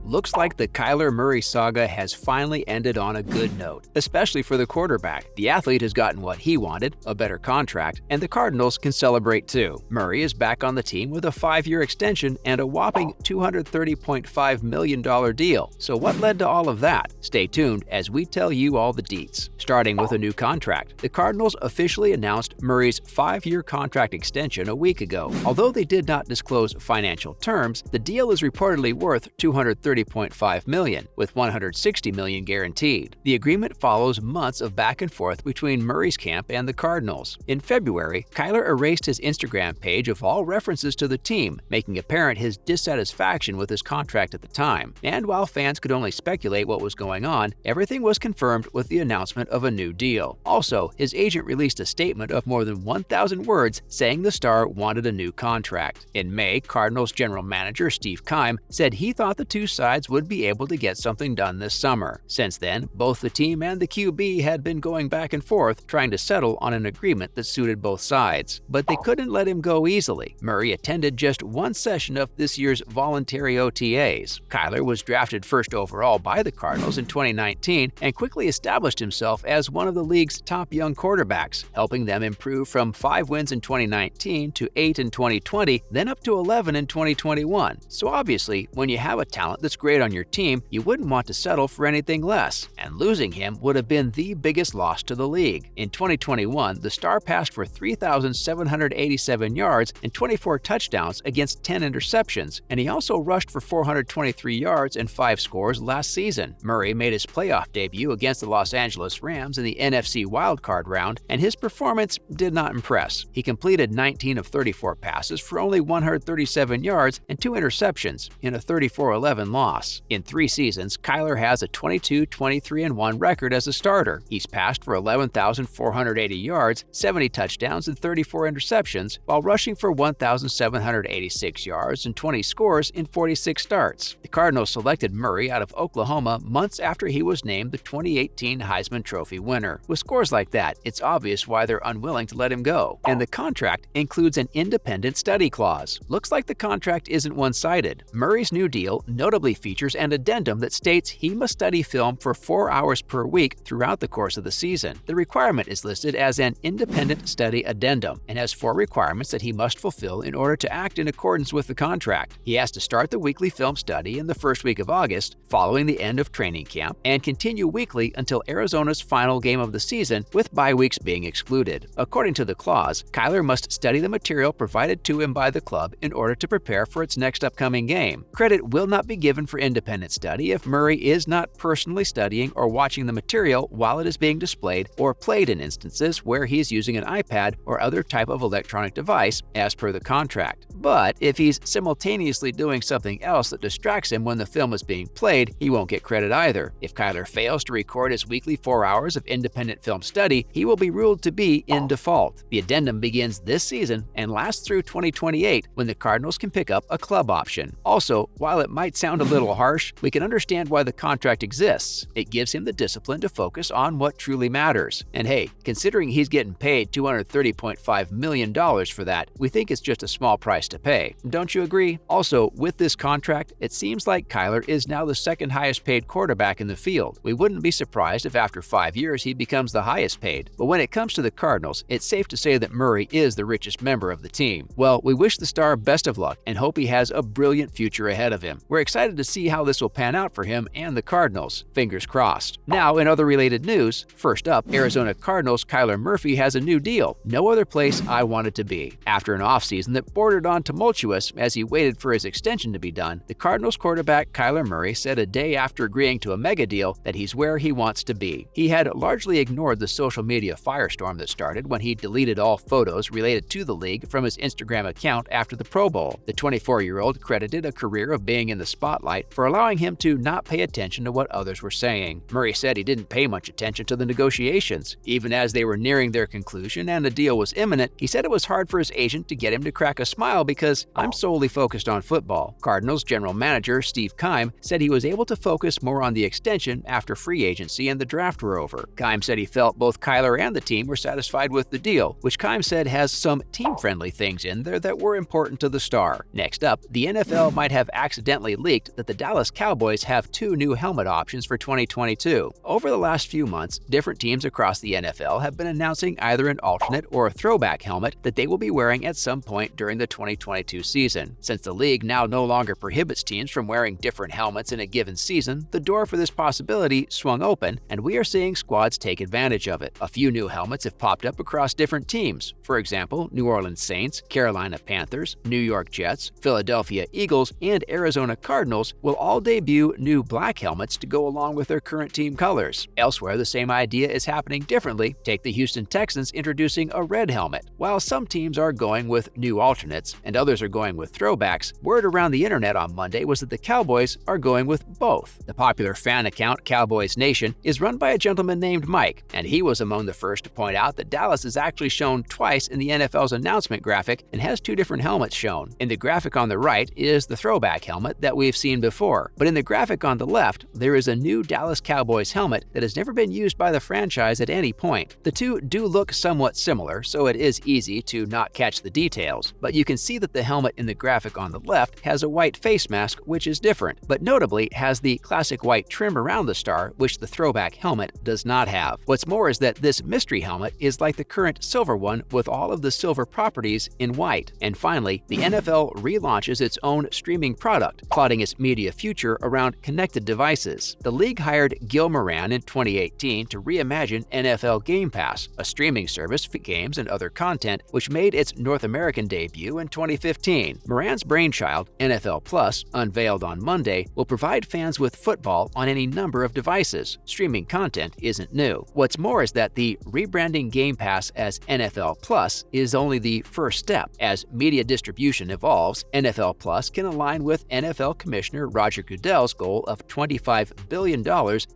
Looks like the Kyler Murray saga has finally ended on a good note, especially for the quarterback. The athlete has gotten what he wanted, a better contract, and the Cardinals can celebrate too. Murray is back on the team with a 5-year extension and a whopping $230.5 million deal. So what led to all of that? Stay tuned as we tell you all the deets. Starting with a new contract, the Cardinals officially announced Murray's 5-year contract extension a week ago. Although they did not disclose financial terms, the deal is reportedly worth $230.5 million, with $160 million guaranteed. The agreement follows months of back and forth between Murray's camp and the Cardinals. In February, Kyler erased his Instagram page of all references to the team, making apparent his dissatisfaction with his contract at the time. And while fans could only speculate what was going on, everything was confirmed with the announcement of a new deal. Also, his agent released a statement of more than 1,000 words saying the star wanted a new contract. In May, Cardinals general manager Steve Keim said he thought the two sides would be able to get something done this summer. Since then, both the team and the QB had been going back and forth trying to settle on an agreement that suited both sides. But they couldn't let him go easily. Murray attended just one session of this year's voluntary OTAs. Kyler was drafted first overall by the Cardinals in 2019 and quickly established himself as one of the league's top young quarterbacks, helping them improve from 5 wins in 2019 to 8 in 2020, then up to 11 in 2021. So obviously, when you have a talent that's great on your team, you wouldn't want to settle for anything less, and losing him would have been the biggest loss to the league. In 2021, the star passed for 3,787 yards and 24 touchdowns against 10 interceptions, and he also rushed for 423 yards and 5 scores last season. Murray made his playoff debut against the Los Angeles Rams in the NFC wildcard round, and his performance did not impress. He completed 19 of 34 passes for only 137 yards and 2 interceptions in a 34-11 loss. In 3 seasons, Kyler has a 22-23-1 record as a starter. He's passed for 11,480 yards, 70 touchdowns, and 34 interceptions, while rushing for 1,786 yards and 20 scores in 46 starts. The Cardinals selected Murray out of Oklahoma months after he was named the 2018 Heisman Trophy winner. With scores like that, it's obvious why they're unwilling to let him go. And the contract includes an independent study clause. Looks like the contract isn't one-sided. Murray's new deal notably features an addendum that states he must study film for 4 hours per week throughout the course of the season. The requirement is listed as an independent study addendum and has 4 requirements that he must fulfill in order to act in accordance with the contract. He has to start the weekly film study in the first week of August, following the end of training camp, and continue weekly until Arizona's final game of the season, with bye weeks being excluded. According to the clause, Kyler must study the material provided to him by the club in order to prepare for its next upcoming game. Credit will not be given for independent study if Murray is not personally studying or watching the material while it is being displayed or played in instances where he is using an iPad or other type of electronic device, as per the contract. But if he's simultaneously doing something else that distracts him when the film is being played, he won't get credit either. If Kyler fails to record his weekly 4 hours of independent film study, he will be ruled to be in default. The addendum begins this season and lasts through 2028, when the Cardinals can pick up a club option. Also, while it might sound a little harsh, we can understand why the contract exists. It gives him the discipline to focus on what truly matters. And hey, considering he's getting paid $230.5 million for that, we think it's just a small price to pay. Don't you agree? Also, with this contract, it seems like Kyler is now the second highest paid quarterback in the field. We wouldn't be surprised if after 5 years he becomes the highest paid. But when it comes to the Cardinals, it's safe to say that Murray is the richest member of the team. Well, we wish the star best of luck and hope he has a brilliant future ahead of him. We're excited to see how this will pan out for him and the Cardinals. Fingers crossed. Now, in other related news, first up, Arizona Cardinals Kyler Murphy has a new deal. No other place I wanted to be. After an offseason that bordered on tumultuous as he waited for his extension to be done, the Cardinals quarterback Kyler Murray said a day after agreeing to a mega deal that he's where he wants to be. He had largely ignored the social media firestorm that started when he deleted all photos related to the league from his Instagram account after the Pro Bowl. The 24-year-old credited a career of being in the spotlight for allowing him to not pay attention to what others were saying. Murray said he didn't pay much attention to the negotiations. Even as they were nearing their conclusion and the deal was imminent, he said it was hard for his agent to get him to crack a smile because "I'm solely focused on football." Cardinals general manager Steve Keim said he was able to focus more on the extension after free agency and the draft were over. Keim said he felt both Kyler and the team were satisfied with the deal, which Keim said has some team-friendly things in there that were important to the star. Next up, the NFL might have accidentally leaked announced that the Dallas Cowboys have 2 new helmet options for 2022. Over the last few months, different teams across the NFL have been announcing either an alternate or a throwback helmet that they will be wearing at some point during the 2022 season. Since the league now no longer prohibits teams from wearing different helmets in a given season, the door for this possibility swung open, and we are seeing squads take advantage of it. A few new helmets have popped up across different teams. For example, New Orleans Saints, Carolina Panthers, New York Jets, Philadelphia Eagles, and Arizona Cardinals will all debut new black helmets to go along with their current team colors. Elsewhere, the same idea is happening differently. Take the Houston Texans introducing a red helmet. While some teams are going with new alternates and others are going with throwbacks, word around the internet on Monday was that the Cowboys are going with both. The popular fan account Cowboys Nation is run by a gentleman named Mike, and he was among the first to point out that Dallas is actually shown twice in the NFL's announcement graphic and has 2 different helmets shown. In the graphic on the right is the throwback helmet that we've seen before, but in the graphic on the left, there is a new Dallas Cowboys helmet that has never been used by the franchise at any point. The two do look somewhat similar, so it is easy to not catch the details, but you can see that the helmet in the graphic on the left has a white face mask, which is different, but notably has the classic white trim around the star, which the throwback helmet does not have. What's more is that this mystery helmet is like the current silver one with all of the silver properties in white. And finally, the NFL relaunches its own streaming product, plotting its media future around connected devices. The league hired Gil Moran in 2018 to reimagine NFL Game Pass, a streaming service for games and other content which made its North American debut in 2015. Moran's brainchild, NFL Plus, unveiled on Monday, will provide fans with football on any number of devices. Streaming content isn't new. What's more is that the rebranding Game Pass as NFL Plus is only the first step. As media distribution evolves, NFL Plus can align with NFL Commissioner Roger Goodell's goal of $25 billion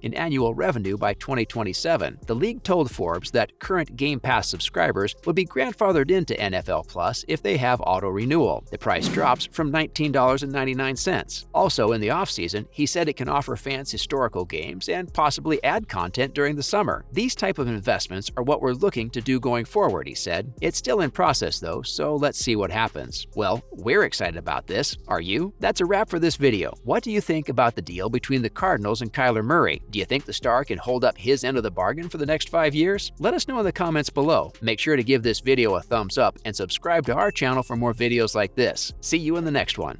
in annual revenue by 2027. The league told Forbes that current Game Pass subscribers would be grandfathered into NFL Plus if they have auto-renewal. The price drops from $19.99. Also, in the offseason, he said it can offer fans historical games and possibly add content during the summer. These type of investments are what we're looking to do going forward, he said. It's still in process though, so let's see what happens. Well, we're excited about this. Are you? That's a wrap for this video. What do you think about the deal between the Cardinals and Kyler Murray? Do you think the star can hold up his end of the bargain for the next 5 years? Let us know in the comments below. Make sure to give this video a thumbs up and subscribe to our channel for more videos like this. See you in the next one.